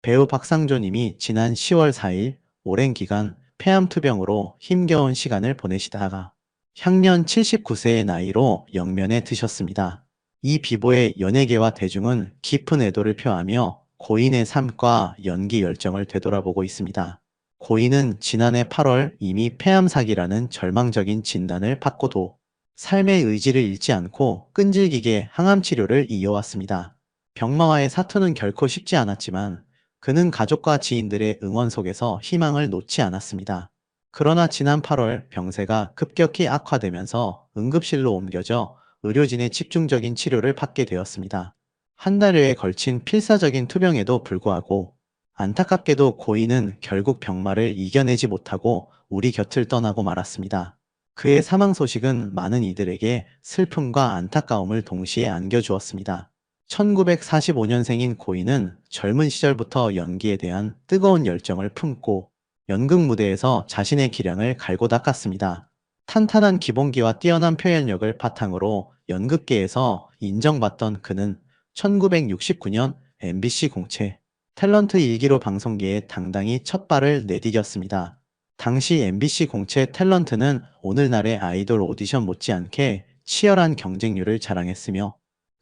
배우 박상조님이 지난 10월 4일 오랜 기간 폐암투병으로 힘겨운 시간을 보내시다가 향년 79세의 나이로 영면에 드셨습니다. 이 비보의 연예계와 대중은 깊은 애도를 표하며 고인의 삶과 연기 열정을 되돌아보고 있습니다. 고인은 지난해 8월 이미 폐암사기라는 절망적인 진단을 받고도 삶의 의지를 잃지 않고 끈질기게 항암 치료를 이어왔습니다. 병마와의 사투는 결코 쉽지 않았지만 그는 가족과 지인들의 응원 속에서 희망을 놓지 않았습니다. 그러나 지난 8월 병세가 급격히 악화되면서 응급실로 옮겨져 의료진의 집중적인 치료를 받게 되었습니다. 한 달여에 걸친 필사적인 투병에도 불구하고 안타깝게도 고인은 결국 병마를 이겨내지 못하고 우리 곁을 떠나고 말았습니다. 그의 사망 소식은 많은 이들에게 슬픔과 안타까움을 동시에 안겨주었습니다. 1945년생인 고인은 젊은 시절부터 연기에 대한 뜨거운 열정을 품고 연극 무대에서 자신의 기량을 갈고 닦았습니다. 탄탄한 기본기와 뛰어난 표현력을 바탕으로 연극계에서 인정받던 그는 1969년 MBC 공채 탤런트 1기로 방송계에 당당히 첫 발을 내디뎠습니다. 당시 MBC 공채 탤런트는 오늘날의 아이돌 오디션 못지않게 치열한 경쟁률을 자랑했으며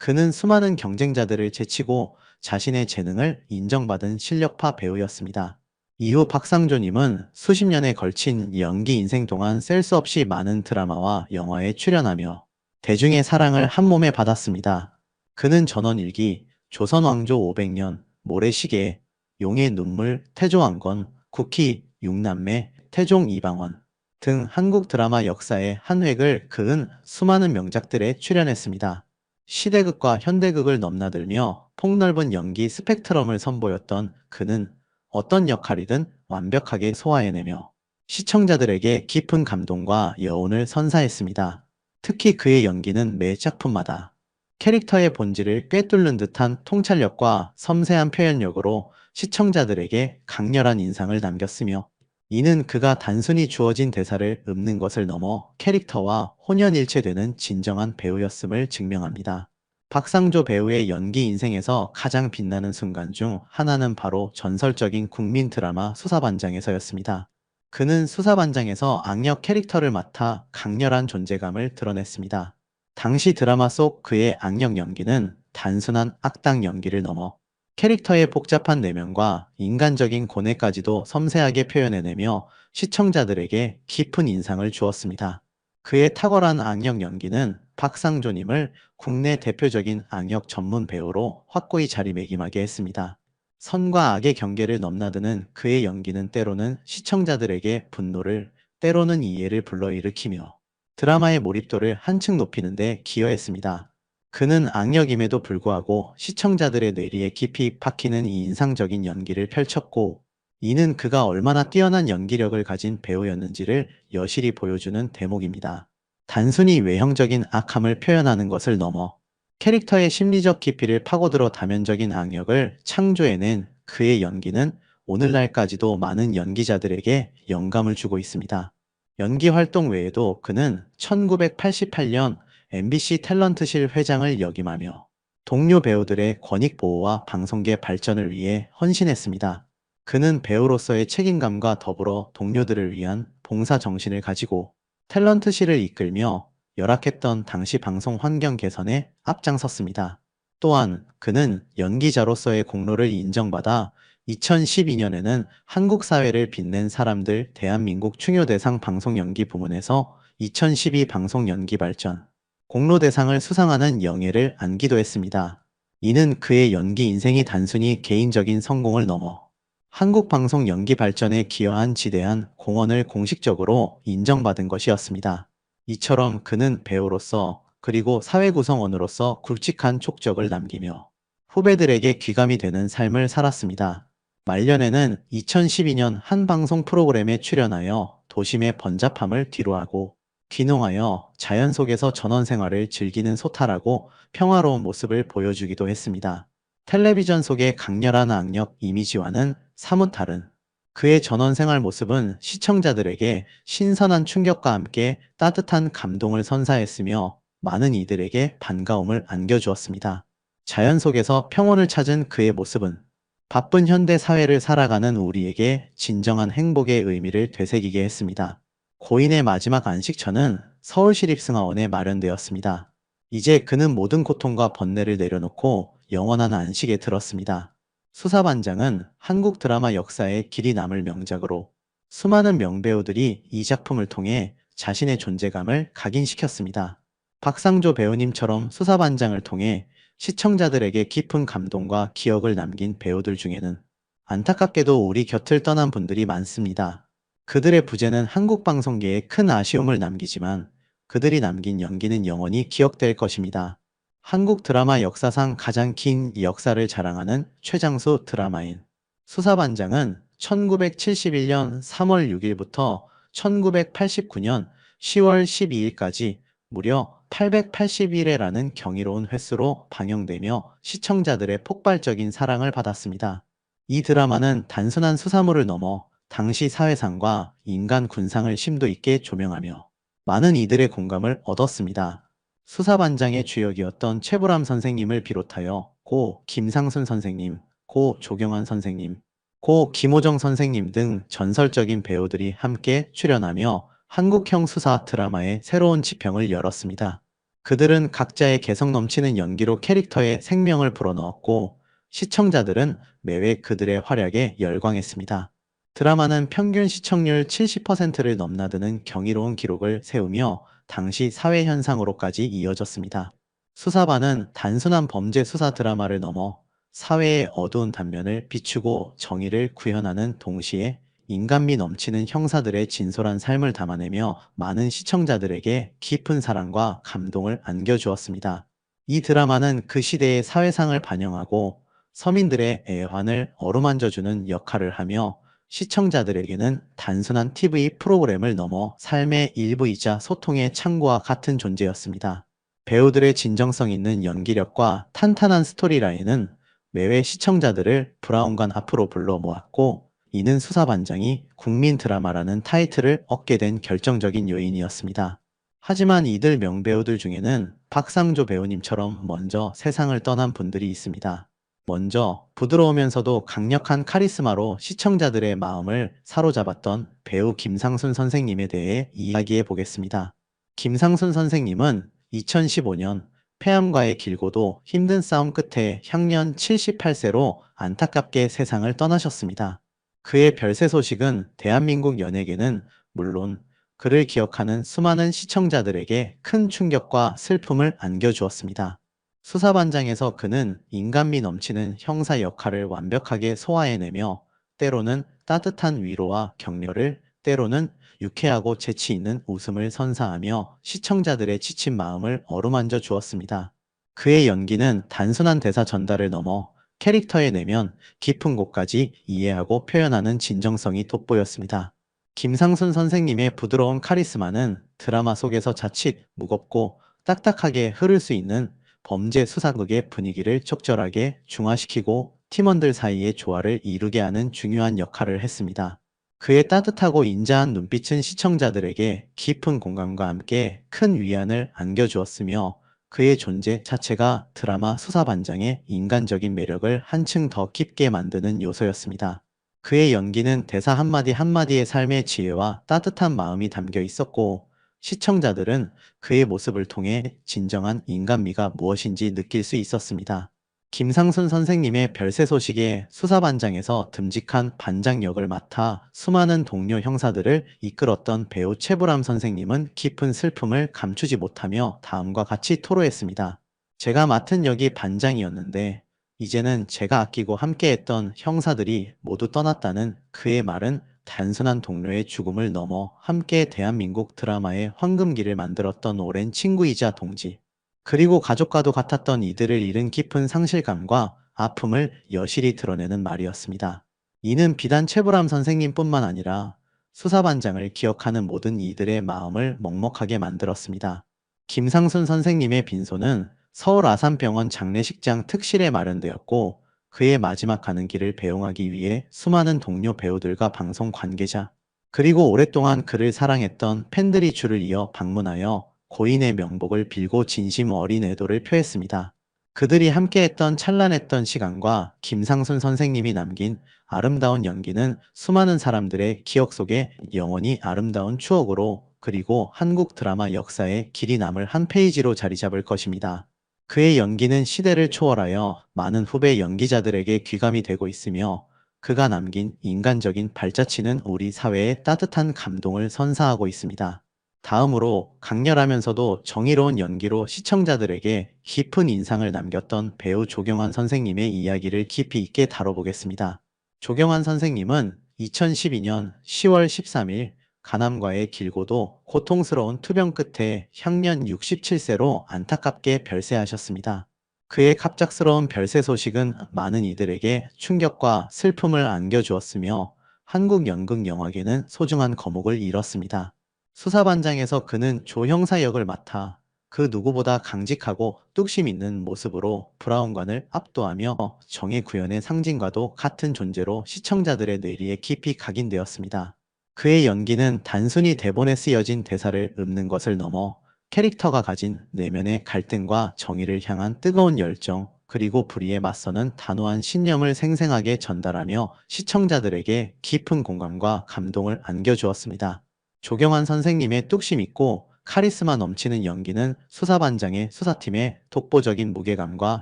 그는 수많은 경쟁자들을 제치고 자신의 재능을 인정받은 실력파 배우였습니다. 이후 박상조님은 수십 년에 걸친 연기 인생 동안 셀 수 없이 많은 드라마와 영화에 출연하며 대중의 사랑을 한몸에 받았습니다. 그는 전원일기, 조선왕조 500년, 모래시계, 용의 눈물, 태조왕건, 쿠키, 육남매, 태종 이방원 등 한국 드라마 역사의 한 획을 그은 수많은 명작들에 출연했습니다. 시대극과 현대극을 넘나들며 폭넓은 연기 스펙트럼을 선보였던 그는 어떤 역할이든 완벽하게 소화해내며 시청자들에게 깊은 감동과 여운을 선사했습니다. 특히 그의 연기는 매 작품마다 캐릭터의 본질을 꿰뚫는 듯한 통찰력과 섬세한 표현력으로 시청자들에게 강렬한 인상을 남겼으며 이는 그가 단순히 주어진 대사를 읊는 것을 넘어 캐릭터와 혼연일체되는 진정한 배우였음을 증명합니다. 박상조 배우의 연기 인생에서 가장 빛나는 순간 중 하나는 바로 전설적인 국민 드라마 수사반장에서였습니다. 그는 수사반장에서 악역 캐릭터를 맡아 강렬한 존재감을 드러냈습니다. 당시 드라마 속 그의 악역 연기는 단순한 악당 연기를 넘어 캐릭터의 복잡한 내면과 인간적인 고뇌까지도 섬세하게 표현해내며 시청자들에게 깊은 인상을 주었습니다. 그의 탁월한 악역 연기는 박상조님을 국내 대표적인 악역 전문 배우로 확고히 자리매김하게 했습니다. 선과 악의 경계를 넘나드는 그의 연기는 때로는 시청자들에게 분노를, 때로는 이해를 불러일으키며 드라마의 몰입도를 한층 높이는 데 기여했습니다. 그는 악역임에도 불구하고 시청자들의 뇌리에 깊이 박히는 이 인상적인 연기를 펼쳤고, 이는 그가 얼마나 뛰어난 연기력을 가진 배우였는지를 여실히 보여주는 대목입니다. 단순히 외형적인 악함을 표현하는 것을 넘어 캐릭터의 심리적 깊이를 파고들어 다면적인 악역을 창조해낸 그의 연기는 오늘날까지도 많은 연기자들에게 영감을 주고 있습니다. 연기 활동 외에도 그는 1988년 MBC 탤런트실 회장을 역임하며 동료 배우들의 권익 보호와 방송계 발전을 위해 헌신했습니다. 그는 배우로서의 책임감과 더불어 동료들을 위한 봉사 정신을 가지고 탤런트실을 이끌며 열악했던 당시 방송 환경 개선에 앞장섰습니다. 또한 그는 연기자로서의 공로를 인정받아 2012년에는 한국 사회를 빛낸 사람들 대한민국 충효대상 방송연기 부문에서 2012 방송연기 발전 공로대상을 수상하는 영예를 안기도 했습니다. 이는 그의 연기 인생이 단순히 개인적인 성공을 넘어 한국 방송 연기 발전에 기여한 지대한 공헌을 공식적으로 인정받은 것이었습니다. 이처럼 그는 배우로서 그리고 사회 구성원으로서 굵직한 촉적을 남기며 후배들에게 귀감이 되는 삶을 살았습니다. 말년에는 2012년 한 방송 프로그램에 출연하여 도심의 번잡함을 뒤로하고 귀농하여 자연 속에서 전원 생활을 즐기는 소탈하고 평화로운 모습을 보여주기도 했습니다. 텔레비전 속의 강렬한 악력 이미지와는 사뭇 다른 그의 전원 생활 모습은 시청자들에게 신선한 충격과 함께 따뜻한 감동을 선사했으며 많은 이들에게 반가움을 안겨주었습니다. 자연 속에서 평온을 찾은 그의 모습은 바쁜 현대 사회를 살아가는 우리에게 진정한 행복의 의미를 되새기게 했습니다. 고인의 마지막 안식처는 서울시립승하원에 마련되었습니다. 이제 그는 모든 고통과 번뇌를 내려놓고 영원한 안식에 들었습니다. 수사반장은 한국 드라마 역사에 길이 남을 명작으로 수많은 명배우들이 이 작품을 통해 자신의 존재감을 각인시켰습니다. 박상조 배우님처럼 수사반장을 통해 시청자들에게 깊은 감동과 기억을 남긴 배우들 중에는 안타깝게도 우리 곁을 떠난 분들이 많습니다. 그들의 부재는 한국 방송계에 큰 아쉬움을 남기지만 그들이 남긴 연기는 영원히 기억될 것입니다. 한국 드라마 역사상 가장 긴 역사를 자랑하는 최장수 드라마인 수사반장은 1971년 3월 6일부터 1989년 10월 12일까지 무려 880일에라는 경이로운 횟수로 방영되며 시청자들의 폭발적인 사랑을 받았습니다. 이 드라마는 단순한 수사물을 넘어 당시 사회상과 인간 군상을 심도 있게 조명하며 많은 이들의 공감을 얻었습니다. 수사반장의 주역이었던 최불암 선생님을 비롯하여 고 김상순 선생님, 고 조경환 선생님, 고 김호정 선생님 등 전설적인 배우들이 함께 출연하며 한국형 수사 드라마의 새로운 지평을 열었습니다. 그들은 각자의 개성 넘치는 연기로 캐릭터에 생명을 불어넣었고 시청자들은 매회 그들의 활약에 열광했습니다. 드라마는 평균 시청률 70%를 넘나드는 경이로운 기록을 세우며 당시 사회 현상으로까지 이어졌습니다. 수사반은 단순한 범죄 수사 드라마를 넘어 사회의 어두운 단면을 비추고 정의를 구현하는 동시에 인간미 넘치는 형사들의 진솔한 삶을 담아내며 많은 시청자들에게 깊은 사랑과 감동을 안겨주었습니다. 이 드라마는 그 시대의 사회상을 반영하고 서민들의 애환을 어루만져주는 역할을 하며 시청자들에게는 단순한 TV 프로그램을 넘어 삶의 일부이자 소통의 창구와 같은 존재였습니다. 배우들의 진정성 있는 연기력과 탄탄한 스토리라인은 매회 시청자들을 브라운관 앞으로 불러 모았고, 이는 수사반장이 국민 드라마라는 타이틀을 얻게 된 결정적인 요인이었습니다. 하지만 이들 명배우들 중에는 박상조 배우님처럼 먼저 세상을 떠난 분들이 있습니다. 먼저 부드러우면서도 강력한 카리스마로 시청자들의 마음을 사로잡았던 배우 김상순 선생님에 대해 이야기해 보겠습니다. 김상순 선생님은 2015년 폐암과의 길고도 힘든 싸움 끝에 향년 78세로 안타깝게 세상을 떠나셨습니다. 그의 별세 소식은 대한민국 연예계는 물론 그를 기억하는 수많은 시청자들에게 큰 충격과 슬픔을 안겨주었습니다. 수사반장에서 그는 인간미 넘치는 형사 역할을 완벽하게 소화해내며 때로는 따뜻한 위로와 격려를, 때로는 유쾌하고 재치 있는 웃음을 선사하며 시청자들의 지친 마음을 어루만져 주었습니다. 그의 연기는 단순한 대사 전달을 넘어 캐릭터의 내면, 깊은 곳까지 이해하고 표현하는 진정성이 돋보였습니다. 김상순 선생님의 부드러운 카리스마는 드라마 속에서 자칫 무겁고 딱딱하게 흐를 수 있는 범죄 수사극의 분위기를 적절하게 중화시키고 팀원들 사이의 조화를 이루게 하는 중요한 역할을 했습니다. 그의 따뜻하고 인자한 눈빛은 시청자들에게 깊은 공감과 함께 큰 위안을 안겨주었으며 그의 존재 자체가 드라마 수사반장의 인간적인 매력을 한층 더 깊게 만드는 요소였습니다. 그의 연기는 대사 한마디 한마디의 삶의 지혜와 따뜻한 마음이 담겨 있었고 시청자들은 그의 모습을 통해 진정한 인간미가 무엇인지 느낄 수 있었습니다. 김상순 선생님의 별세 소식에 수사반장에서 듬직한 반장 역을 맡아 수많은 동료 형사들을 이끌었던 배우 최불암 선생님은 깊은 슬픔을 감추지 못하며 다음과 같이 토로했습니다. 제가 맡은 역이 반장이었는데 이제는 제가 아끼고 함께했던 형사들이 모두 떠났다는 그의 말은 단순한 동료의 죽음을 넘어 함께 대한민국 드라마의 황금기를 만들었던 오랜 친구이자 동지, 그리고 가족과도 같았던 이들을 잃은 깊은 상실감과 아픔을 여실히 드러내는 말이었습니다. 이는 비단 최불암 선생님뿐만 아니라 수사반장을 기억하는 모든 이들의 마음을 먹먹하게 만들었습니다. 김상순 선생님의 빈소는 서울 아산병원 장례식장 특실에 마련되었고 그의 마지막 가는 길을 배웅하기 위해 수많은 동료 배우들과 방송 관계자, 그리고 오랫동안 그를 사랑했던 팬들이 줄을 이어 방문하여 고인의 명복을 빌고 진심 어린 애도를 표했습니다. 그들이 함께했던 찬란했던 시간과 김상순 선생님이 남긴 아름다운 연기는 수많은 사람들의 기억 속에 영원히 아름다운 추억으로, 그리고 한국 드라마 역사에 길이 남을 한 페이지로 자리 잡을 것입니다. 그의 연기는 시대를 초월하여 많은 후배 연기자들에게 귀감이 되고 있으며, 그가 남긴 인간적인 발자취는 우리 사회에 따뜻한 감동을 선사하고 있습니다. 다음으로 강렬하면서도 정의로운 연기로 시청자들에게 깊은 인상을 남겼던 배우 조경환 선생님의 이야기를 깊이 있게 다뤄보겠습니다. 조경환 선생님은 2012년 10월 13일 가남과의 길고도 고통스러운 투병 끝에 향년 67세로 안타깝게 별세하셨습니다. 그의 갑작스러운 별세 소식은 많은 이들에게 충격과 슬픔을 안겨주었으며, 한국 연극 영화계는 소중한 거목을 잃었습니다. 수사반장에서 그는 조 형사 역을 맡아 그 누구보다 강직하고 뚝심 있는 모습으로 브라운관을 압도하며 정의 구현의 상징과도 같은 존재로 시청자들의 뇌리에 깊이 각인되었습니다. 그의 연기는 단순히 대본에 쓰여진 대사를 읊는 것을 넘어 캐릭터가 가진 내면의 갈등과 정의를 향한 뜨거운 열정, 그리고 불의에 맞서는 단호한 신념을 생생하게 전달하며 시청자들에게 깊은 공감과 감동을 안겨주었습니다. 조경환 선생님의 뚝심 있고 카리스마 넘치는 연기는 수사반장의 수사팀에 독보적인 무게감과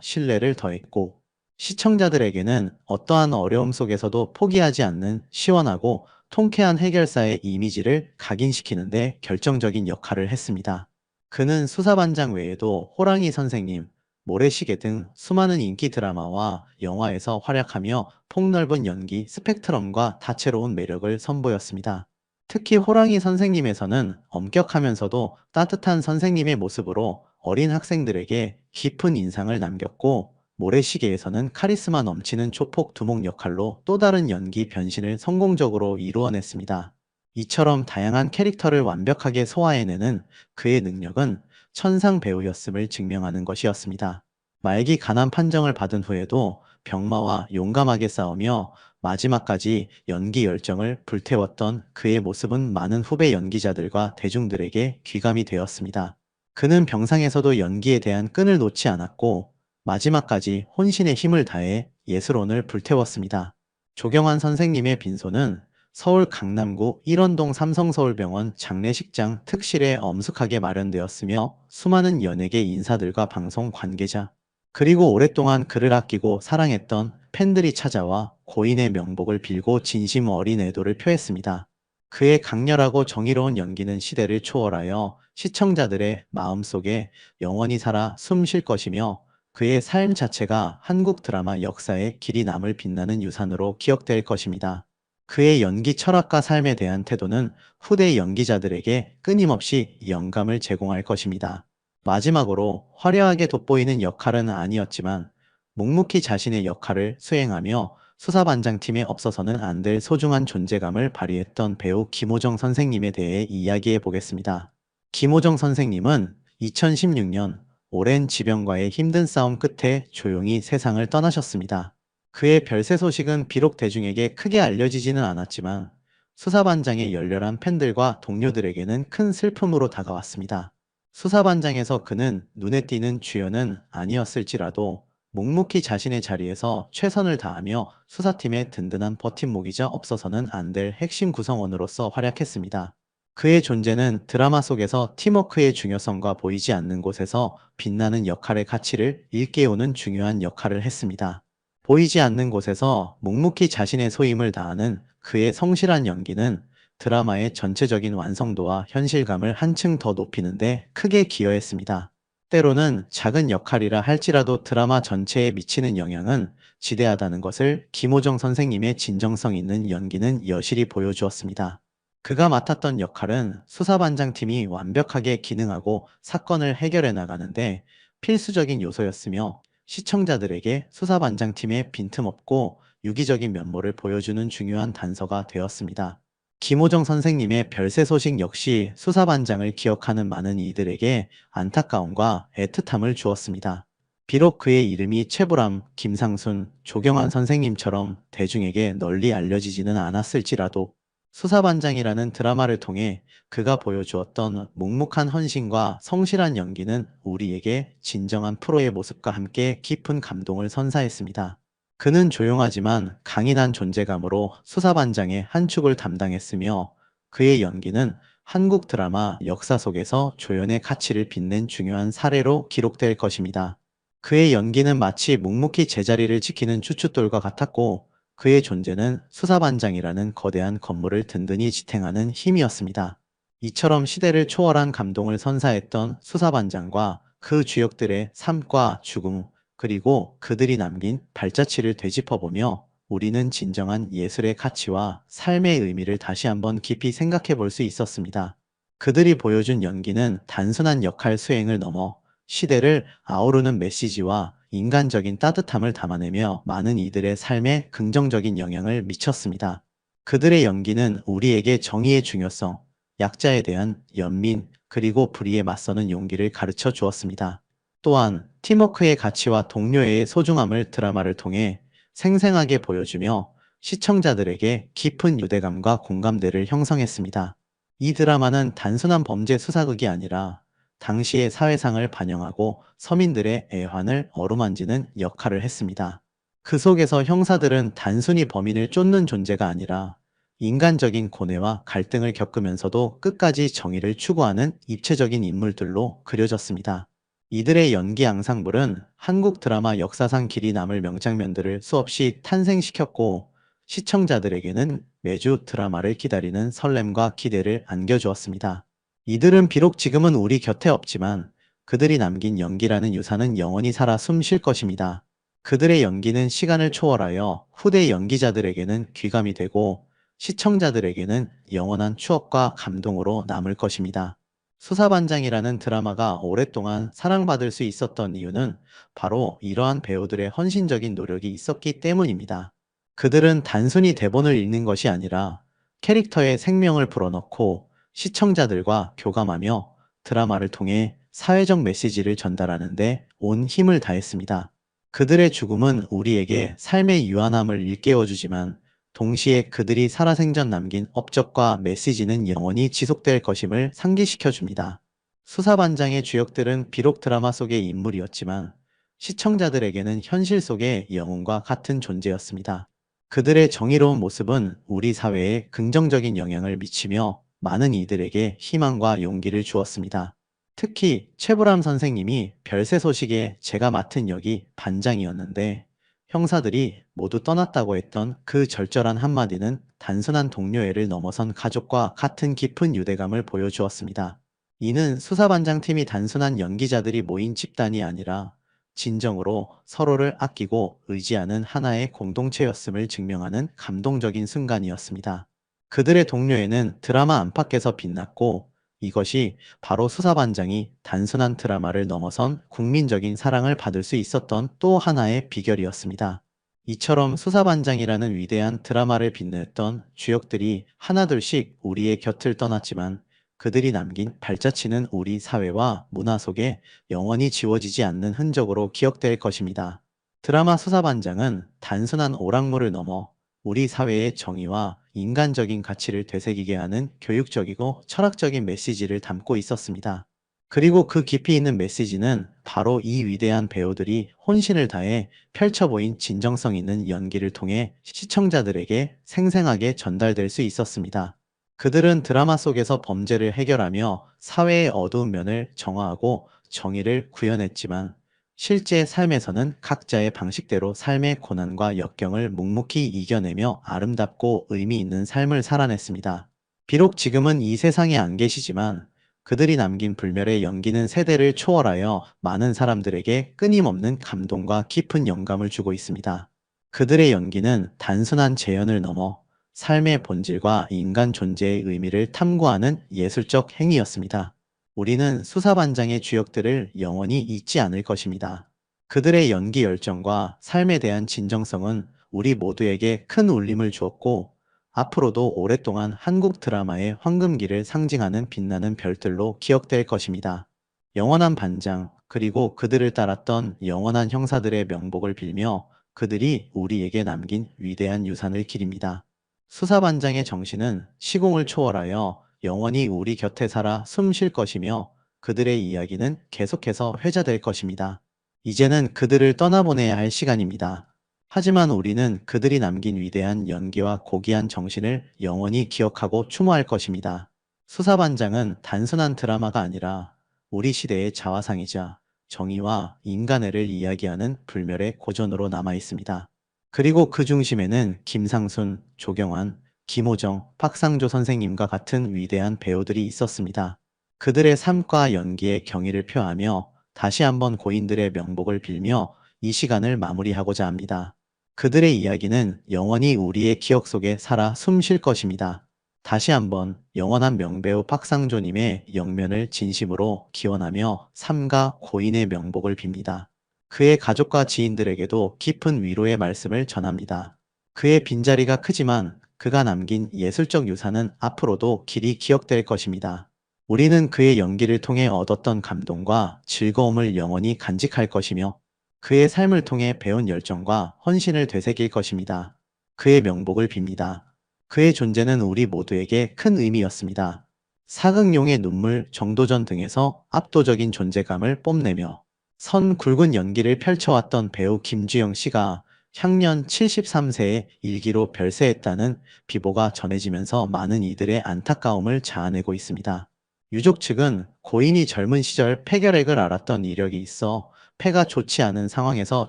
신뢰를 더했고, 시청자들에게는 어떠한 어려움 속에서도 포기하지 않는 시원하고 통쾌한 해결사의 이미지를 각인시키는데 결정적인 역할을 했습니다. 그는 수사반장 외에도 호랑이 선생님, 모래시계 등 수많은 인기 드라마와 영화에서 활약하며 폭넓은 연기 스펙트럼과 다채로운 매력을 선보였습니다. 특히 호랑이 선생님에서는 엄격하면서도 따뜻한 선생님의 모습으로 어린 학생들에게 깊은 인상을 남겼고, 모래시계에서는 카리스마 넘치는 조폭 두목 역할로 또 다른 연기 변신을 성공적으로 이루어냈습니다. 이처럼 다양한 캐릭터를 완벽하게 소화해내는 그의 능력은 천상 배우였음을 증명하는 것이었습니다. 말기 간암 판정을 받은 후에도 병마와 용감하게 싸우며 마지막까지 연기 열정을 불태웠던 그의 모습은 많은 후배 연기자들과 대중들에게 귀감이 되었습니다. 그는 병상에서도 연기에 대한 끈을 놓지 않았고, 마지막까지 혼신의 힘을 다해 예술혼을 불태웠습니다. 조경환 선생님의 빈소는 서울 강남구 1원동 삼성서울병원 장례식장 특실에 엄숙하게 마련되었으며, 수많은 연예계 인사들과 방송 관계자, 그리고 오랫동안 그를 아끼고 사랑했던 팬들이 찾아와 고인의 명복을 빌고 진심 어린 애도를 표했습니다. 그의 강렬하고 정의로운 연기는 시대를 초월하여 시청자들의 마음속에 영원히 살아 숨 쉴 것이며, 그의 삶 자체가 한국 드라마 역사에 길이 남을 빛나는 유산으로 기억될 것입니다. 그의 연기 철학과 삶에 대한 태도는 후대 연기자들에게 끊임없이 영감을 제공할 것입니다. 마지막으로 화려하게 돋보이는 역할은 아니었지만 묵묵히 자신의 역할을 수행하며 수사반장팀에 없어서는 안 될 소중한 존재감을 발휘했던 배우 김호정 선생님에 대해 이야기해 보겠습니다. 김호정 선생님은 2016년 오랜 지병과의 힘든 싸움 끝에 조용히 세상을 떠나셨습니다. 그의 별세 소식은 비록 대중에게 크게 알려지지는 않았지만 수사반장의 열렬한 팬들과 동료들에게는 큰 슬픔으로 다가왔습니다. 수사반장에서 그는 눈에 띄는 주연은 아니었을지라도 묵묵히 자신의 자리에서 최선을 다하며 수사팀의 든든한 버팀목이자 없어서는 안 될 핵심 구성원으로서 활약했습니다. 그의 존재는 드라마 속에서 팀워크의 중요성과 보이지 않는 곳에서 빛나는 역할의 가치를 일깨우는 중요한 역할을 했습니다. 보이지 않는 곳에서 묵묵히 자신의 소임을 다하는 그의 성실한 연기는 드라마의 전체적인 완성도와 현실감을 한층 더 높이는데 크게 기여했습니다. 때로는 작은 역할이라 할지라도 드라마 전체에 미치는 영향은 지대하다는 것을 김호정 선생님의 진정성 있는 연기는 여실히 보여주었습니다. 그가 맡았던 역할은 수사반장팀이 완벽하게 기능하고 사건을 해결해 나가는데 필수적인 요소였으며, 시청자들에게 수사반장팀의 빈틈없고 유기적인 면모를 보여주는 중요한 단서가 되었습니다. 김호정 선생님의 별세 소식 역시 수사반장을 기억하는 많은 이들에게 안타까움과 애틋함을 주었습니다. 비록 그의 이름이 최불암, 김상순, 조경환 선생님처럼 대중에게 널리 알려지지는 않았을지라도 수사반장이라는 드라마를 통해 그가 보여주었던 묵묵한 헌신과 성실한 연기는 우리에게 진정한 프로의 모습과 함께 깊은 감동을 선사했습니다. 그는 조용하지만 강인한 존재감으로 수사반장의 한 축을 담당했으며 그의 연기는 한국 드라마 역사 속에서 조연의 가치를 빛낸 중요한 사례로 기록될 것입니다. 그의 연기는 마치 묵묵히 제자리를 지키는 주춧돌과 같았고 그의 존재는 수사반장이라는 거대한 건물을 든든히 지탱하는 힘이었습니다. 이처럼 시대를 초월한 감동을 선사했던 수사반장과 그 주역들의 삶과 죽음, 그리고 그들이 남긴 발자취를 되짚어보며 우리는 진정한 예술의 가치와 삶의 의미를 다시 한번 깊이 생각해 볼 수 있었습니다. 그들이 보여준 연기는 단순한 역할 수행을 넘어 시대를 아우르는 메시지와 인간적인 따뜻함을 담아내며 많은 이들의 삶에 긍정적인 영향을 미쳤습니다. 그들의 연기는 우리에게 정의의 중요성, 약자에 대한 연민, 그리고 불의에 맞서는 용기를 가르쳐 주었습니다. 또한 팀워크의 가치와 동료애의 소중함을 드라마를 통해 생생하게 보여주며 시청자들에게 깊은 유대감과 공감대를 형성했습니다. 이 드라마는 단순한 범죄 수사극이 아니라 당시의 사회상을 반영하고 서민들의 애환을 어루만지는 역할을 했습니다. 그 속에서 형사들은 단순히 범인을 쫓는 존재가 아니라 인간적인 고뇌와 갈등을 겪으면서도 끝까지 정의를 추구하는 입체적인 인물들로 그려졌습니다. 이들의 연기 앙상블은 한국 드라마 역사상 길이 남을 명장면들을 수없이 탄생시켰고 시청자들에게는 매주 드라마를 기다리는 설렘과 기대를 안겨주었습니다. 이들은 비록 지금은 우리 곁에 없지만 그들이 남긴 연기라는 유산은 영원히 살아 숨쉴 것입니다. 그들의 연기는 시간을 초월하여 후대 연기자들에게는 귀감이 되고 시청자들에게는 영원한 추억과 감동으로 남을 것입니다. 수사반장이라는 드라마가 오랫동안 사랑받을 수 있었던 이유는 바로 이러한 배우들의 헌신적인 노력이 있었기 때문입니다. 그들은 단순히 대본을 읽는 것이 아니라 캐릭터에 생명을 불어넣고 시청자들과 교감하며 드라마를 통해 사회적 메시지를 전달하는데 온 힘을 다했습니다. 그들의 죽음은 우리에게 삶의 유한함을 일깨워주지만 동시에 그들이 살아생전 남긴 업적과 메시지는 영원히 지속될 것임을 상기시켜 줍니다. 수사반장의 주역들은 비록 드라마 속의 인물이었지만 시청자들에게는 현실 속의 영웅과 같은 존재였습니다. 그들의 정의로운 모습은 우리 사회에 긍정적인 영향을 미치며 많은 이들에게 희망과 용기를 주었습니다. 특히 최불암 선생님이 별세 소식에 제가 맡은 역이 반장이었는데 형사들이 모두 떠났다고 했던 그 절절한 한마디는 단순한 동료애를 넘어선 가족과 같은 깊은 유대감을 보여주었습니다. 이는 수사반장팀이 단순한 연기자들이 모인 집단이 아니라 진정으로 서로를 아끼고 의지하는 하나의 공동체였음을 증명하는 감동적인 순간이었습니다. 그들의 동료애는 드라마 안팎에서 빛났고 이것이 바로 수사반장이 단순한 드라마를 넘어선 국민적인 사랑을 받을 수 있었던 또 하나의 비결이었습니다. 이처럼 수사반장이라는 위대한 드라마를 빛냈던 주역들이 하나둘씩 우리의 곁을 떠났지만 그들이 남긴 발자취는 우리 사회와 문화 속에 영원히 지워지지 않는 흔적으로 기억될 것입니다. 드라마 수사반장은 단순한 오락물을 넘어 우리 사회의 정의와 인간적인 가치를 되새기게 하는 교육적이고 철학적인 메시지를 담고 있었습니다. 그리고 그 깊이 있는 메시지는 바로 이 위대한 배우들이 혼신을 다해 펼쳐 보인 진정성 있는 연기를 통해 시청자들에게 생생하게 전달될 수 있었습니다. 그들은 드라마 속에서 범죄를 해결하며 사회의 어두운 면을 정화하고 정의를 구현했지만 실제 삶에서는 각자의 방식대로 삶의 고난과 역경을 묵묵히 이겨내며 아름답고 의미 있는 삶을 살아냈습니다. 비록 지금은 이 세상에 안 계시지만 그들이 남긴 불멸의 연기는 세대를 초월하여 많은 사람들에게 끊임없는 감동과 깊은 영감을 주고 있습니다. 그들의 연기는 단순한 재현을 넘어 삶의 본질과 인간 존재의 의미를 탐구하는 예술적 행위였습니다. 우리는 수사반장의 주역들을 영원히 잊지 않을 것입니다. 그들의 연기 열정과 삶에 대한 진정성은 우리 모두에게 큰 울림을 주었고, 앞으로도 오랫동안 한국 드라마의 황금기를 상징하는 빛나는 별들로 기억될 것입니다. 영원한 반장, 그리고 그들을 따랐던 영원한 형사들의 명복을 빌며 그들이 우리에게 남긴 위대한 유산을 기립니다. 수사반장의 정신은 시공을 초월하여 영원히 우리 곁에 살아 숨 쉴 것이며 그들의 이야기는 계속해서 회자될 것입니다. 이제는 그들을 떠나보내야 할 시간입니다. 하지만 우리는 그들이 남긴 위대한 연기와 고귀한 정신을 영원히 기억하고 추모할 것입니다. 수사반장은 단순한 드라마가 아니라 우리 시대의 자화상이자 정의와 인간애를 이야기하는 불멸의 고전으로 남아 있습니다. 그리고 그 중심에는 김상순, 조경환, 김호정, 박상조 선생님과 같은 위대한 배우들이 있었습니다. 그들의 삶과 연기의 경의를 표하며 다시 한번 고인들의 명복을 빌며 이 시간을 마무리하고자 합니다. 그들의 이야기는 영원히 우리의 기억 속에 살아 숨 쉴 것입니다. 다시 한번 영원한 명배우 박상조님의 영면을 진심으로 기원하며 삼가 고인의 명복을 빕니다. 그의 가족과 지인들에게도 깊은 위로의 말씀을 전합니다. 그의 빈자리가 크지만 그가 남긴 예술적 유산은 앞으로도 길이 기억될 것입니다. 우리는 그의 연기를 통해 얻었던 감동과 즐거움을 영원히 간직할 것이며 그의 삶을 통해 배운 열정과 헌신을 되새길 것입니다. 그의 명복을 빕니다. 그의 존재는 우리 모두에게 큰 의미였습니다. 사극용의 눈물, 정도전 등에서 압도적인 존재감을 뽐내며 선 굵은 연기를 펼쳐왔던 배우 김주영 씨가 향년 73세에 일기로 별세했다는 비보가 전해지면서 많은 이들의 안타까움을 자아내고 있습니다. 유족 측은 고인이 젊은 시절 폐결핵을 앓았던 이력이 있어 폐가 좋지 않은 상황에서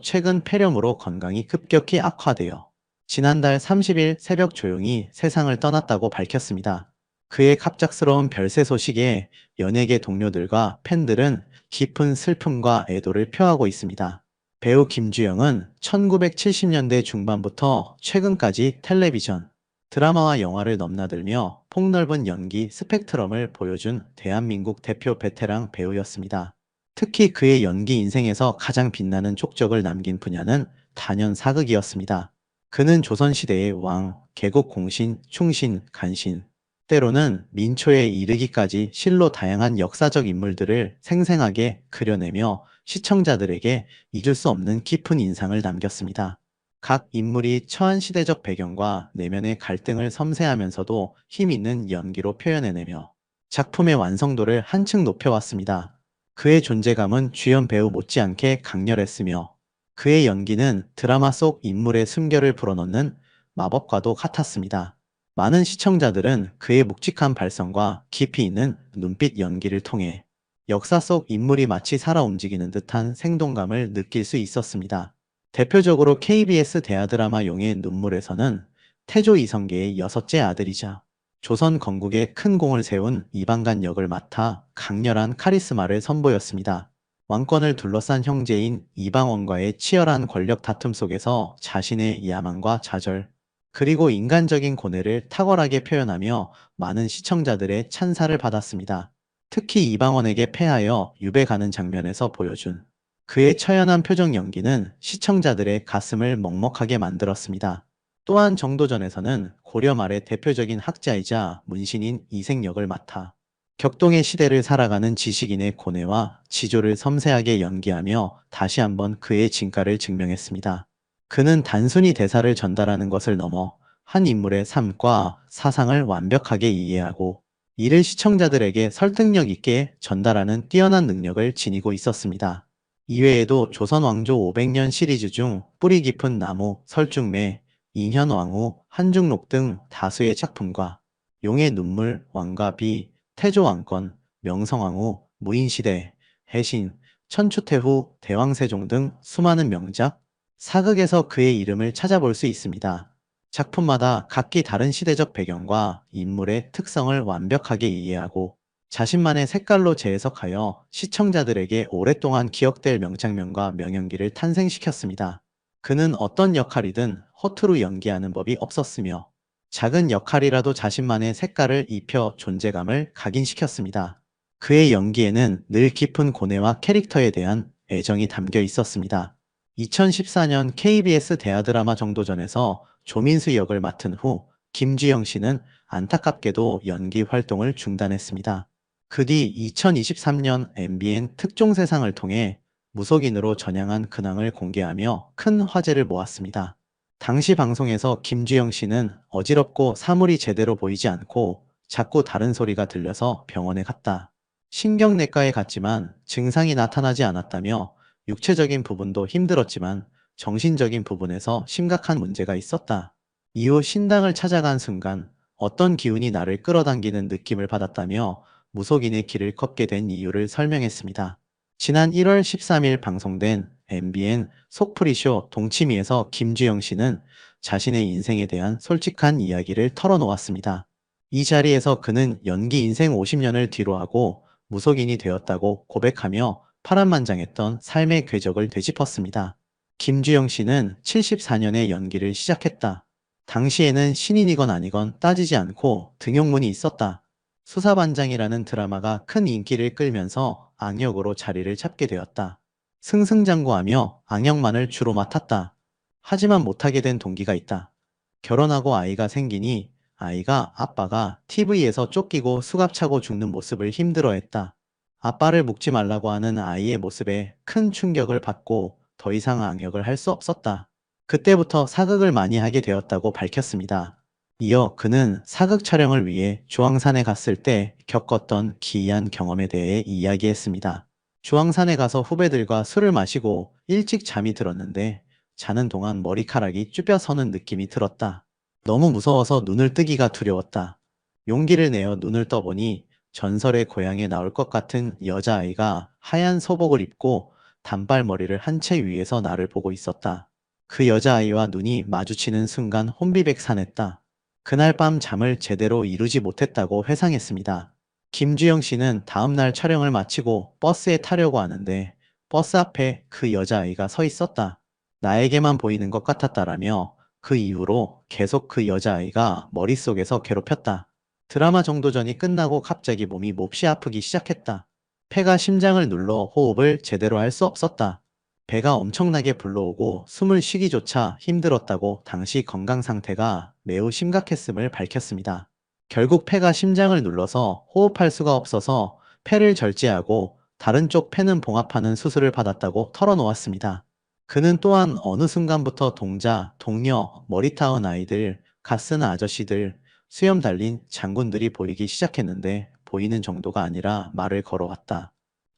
최근 폐렴으로 건강이 급격히 악화되어 지난달 30일 새벽 조용히 세상을 떠났다고 밝혔습니다. 그의 갑작스러운 별세 소식에 연예계 동료들과 팬들은 깊은 슬픔과 애도를 표하고 있습니다. 배우 김주영은 1970년대 중반부터 최근까지 텔레비전, 드라마와 영화를 넘나들며 폭넓은 연기 스펙트럼을 보여준 대한민국 대표 베테랑 배우였습니다. 특히 그의 연기 인생에서 가장 빛나는 족적을 남긴 분야는 단연 사극이었습니다. 그는 조선시대의 왕, 개국 공신, 충신, 간신, 때로는 민초에 이르기까지 실로 다양한 역사적 인물들을 생생하게 그려내며 시청자들에게 잊을 수 없는 깊은 인상을 남겼습니다. 각 인물이 처한 시대적 배경과 내면의 갈등을 섬세하면서도 힘 있는 연기로 표현해내며 작품의 완성도를 한층 높여왔습니다. 그의 존재감은 주연 배우 못지않게 강렬했으며 그의 연기는 드라마 속 인물의 숨결을 불어넣는 마법과도 같았습니다. 많은 시청자들은 그의 묵직한 발성과 깊이 있는 눈빛 연기를 통해 역사 속 인물이 마치 살아 움직이는 듯한 생동감을 느낄 수 있었습니다. 대표적으로 KBS 대하드라마 용의 눈물에서는 태조 이성계의 여섯째 아들이자 조선 건국에 큰 공을 세운 이방간 역을 맡아 강렬한 카리스마를 선보였습니다. 왕권을 둘러싼 형제인 이방원과의 치열한 권력 다툼 속에서 자신의 야망과 좌절, 그리고 인간적인 고뇌를 탁월하게 표현하며 많은 시청자들의 찬사를 받았습니다. 특히 이방원에게 패하여 유배 가는 장면에서 보여준 그의 처연한 표정 연기는 시청자들의 가슴을 먹먹하게 만들었습니다. 또한 정도전에서는 고려 말의 대표적인 학자이자 문신인 이색역을 맡아 격동의 시대를 살아가는 지식인의 고뇌와 지조를 섬세하게 연기하며 다시 한번 그의 진가를 증명했습니다. 그는 단순히 대사를 전달하는 것을 넘어 한 인물의 삶과 사상을 완벽하게 이해하고 이를 시청자들에게 설득력 있게 전달하는 뛰어난 능력을 지니고 있었습니다. 이외에도 조선 왕조 500년 시리즈 중 뿌리 깊은 나무, 설중매, 인현왕후, 한중록 등 다수의 작품과 용의 눈물, 왕과 비, 태조왕건, 명성황후, 무인시대, 해신, 천추태후, 대왕세종 등 수많은 명작, 사극에서 그의 이름을 찾아볼 수 있습니다. 작품마다 각기 다른 시대적 배경과 인물의 특성을 완벽하게 이해하고 자신만의 색깔로 재해석하여 시청자들에게 오랫동안 기억될 명장면과 명연기를 탄생시켰습니다. 그는 어떤 역할이든 허투루 연기하는 법이 없었으며 작은 역할이라도 자신만의 색깔을 입혀 존재감을 각인시켰습니다. 그의 연기에는 늘 깊은 고뇌와 캐릭터에 대한 애정이 담겨 있었습니다. 2014년 KBS 대하드라마 정도전에서 조민수 역을 맡은 후 김주영 씨는 안타깝게도 연기 활동을 중단했습니다. 그 뒤 2023년 MBN 특종세상을 통해 무속인으로 전향한 근황을 공개하며 큰 화제를 모았습니다. 당시 방송에서 김주영 씨는 어지럽고 사물이 제대로 보이지 않고 자꾸 다른 소리가 들려서 병원에 갔다. 신경내과에 갔지만 증상이 나타나지 않았다며 육체적인 부분도 힘들었지만 정신적인 부분에서 심각한 문제가 있었다. 이후 신당을 찾아간 순간 어떤 기운이 나를 끌어당기는 느낌을 받았다며 무속인의 길을 걷게 된 이유를 설명했습니다. 지난 1월 13일 방송된 MBN 속풀이쇼 동치미에서 김주영 씨는 자신의 인생에 대한 솔직한 이야기를 털어놓았습니다. 이 자리에서 그는 연기 인생 50년을 뒤로하고 무속인이 되었다고 고백하며 파란만장했던 삶의 궤적을 되짚었습니다. 김주영 씨는 74년에 연기를 시작했다. 당시에는 신인이건 아니건 따지지 않고 등용문이 있었다. 수사반장이라는 드라마가 큰 인기를 끌면서 악역으로 자리를 잡게 되었다. 승승장구하며 악역만을 주로 맡았다. 하지만 못하게 된 동기가 있다. 결혼하고 아이가 생기니 아이가 아빠가 TV에서 쫓기고 수갑 차고 죽는 모습을 힘들어했다. 아빠를 묵지 말라고 하는 아이의 모습에 큰 충격을 받고 더 이상 악역을 할 수 없었다. 그때부터 사극을 많이 하게 되었다고 밝혔습니다. 이어 그는 사극 촬영을 위해 주황산에 갔을 때 겪었던 기이한 경험에 대해 이야기했습니다. 주황산에 가서 후배들과 술을 마시고 일찍 잠이 들었는데 자는 동안 머리카락이 쭈뼛 서는 느낌이 들었다. 너무 무서워서 눈을 뜨기가 두려웠다. 용기를 내어 눈을 떠보니 전설의 고향에 나올 것 같은 여자아이가 하얀 소복을 입고 단발머리를 한 채 위에서 나를 보고 있었다. 그 여자아이와 눈이 마주치는 순간 혼비백산했다. 그날 밤 잠을 제대로 이루지 못했다고 회상했습니다. 김주영 씨는 다음날 촬영을 마치고 버스에 타려고 하는데 버스 앞에 그 여자아이가 서 있었다. 나에게만 보이는 것 같았다라며 그 이후로 계속 그 여자아이가 머릿속에서 괴롭혔다. 드라마 정도전이 끝나고 갑자기 몸이 몹시 아프기 시작했다. 폐가 심장을 눌러 호흡을 제대로 할 수 없었다. 배가 엄청나게 불러오고 숨을 쉬기조차 힘들었다고 당시 건강 상태가 매우 심각했음을 밝혔습니다. 결국 폐가 심장을 눌러서 호흡할 수가 없어서 폐를 절제하고 다른 쪽 폐는 봉합하는 수술을 받았다고 털어놓았습니다. 그는 또한 어느 순간부터 동자, 동료, 머리 타은 아이들, 갓쓰는 아저씨들, 수염 달린 장군들이 보이기 시작했는데 보이는 정도가 아니라 말을 걸어왔다.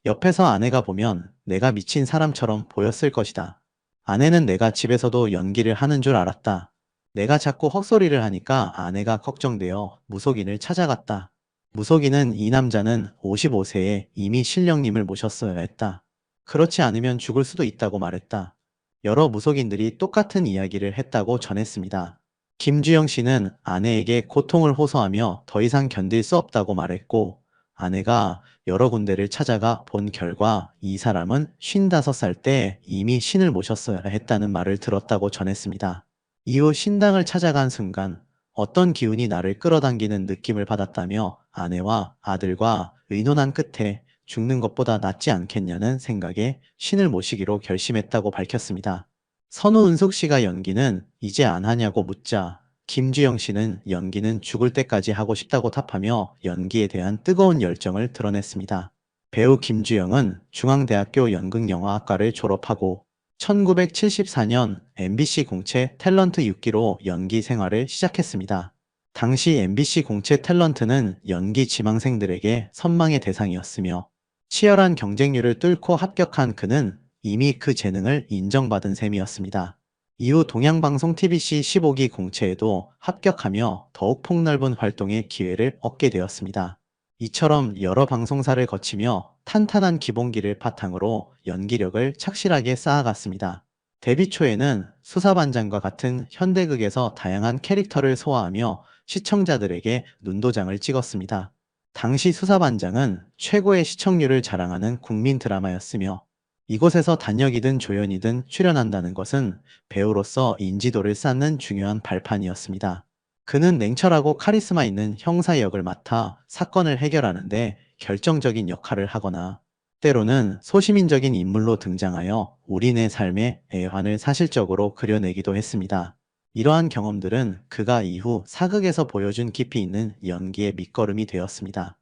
옆에서 아내가 보면 내가 미친 사람처럼 보였을 것이다. 아내는 내가 집에서도 연기를 하는 줄 알았다. 내가 자꾸 헛소리를 하니까 아내가 걱정되어 무속인을 찾아갔다. 무속인은 이 남자는 55세에 이미 신령님을 모셨어야 했다. 그렇지 않으면 죽을 수도 있다고 말했다. 여러 무속인들이 똑같은 이야기를 했다고 전했습니다. 김주영 씨는 아내에게 고통을 호소하며 더 이상 견딜 수 없다고 말했고 아내가 여러 군데를 찾아가 본 결과 이 사람은 55살 때 이미 신을 모셨어야 했다는 말을 들었다고 전했습니다. 이후 신당을 찾아간 순간 어떤 기운이 나를 끌어당기는 느낌을 받았다며 아내와 아들과 의논한 끝에 죽는 것보다 낫지 않겠냐는 생각에 신을 모시기로 결심했다고 밝혔습니다. 선우 은숙 씨가 연기는 이제 안 하냐고 묻자 김주영 씨는 연기는 죽을 때까지 하고 싶다고 답하며 연기에 대한 뜨거운 열정을 드러냈습니다. 배우 김주영은 중앙대학교 연극영화학과를 졸업하고 1974년 MBC 공채 탤런트 6기로 연기 생활을 시작했습니다. 당시 MBC 공채 탤런트는 연기 지망생들에게 선망의 대상이었으며 치열한 경쟁률을 뚫고 합격한 그는 이미 그 재능을 인정받은 셈이었습니다. 이후 동양방송 TBC 15기 공채에도 합격하며 더욱 폭넓은 활동의 기회를 얻게 되었습니다. 이처럼 여러 방송사를 거치며 탄탄한 기본기를 바탕으로 연기력을 착실하게 쌓아갔습니다. 데뷔 초에는 수사반장과 같은 현대극에서 다양한 캐릭터를 소화하며 시청자들에게 눈도장을 찍었습니다. 당시 수사반장은 최고의 시청률을 자랑하는 국민 드라마였으며 이곳에서 단역이든 조연이든 출연한다는 것은 배우로서 인지도를 쌓는 중요한 발판이었습니다. 그는 냉철하고 카리스마 있는 형사 역을 맡아 사건을 해결하는데 결정적인 역할을 하거나 때로는 소시민적인 인물로 등장하여 우리네 삶의 애환을 사실적으로 그려내기도 했습니다. 이러한 경험들은 그가 이후 사극에서 보여준 깊이 있는 연기의 밑거름이 되었습니다.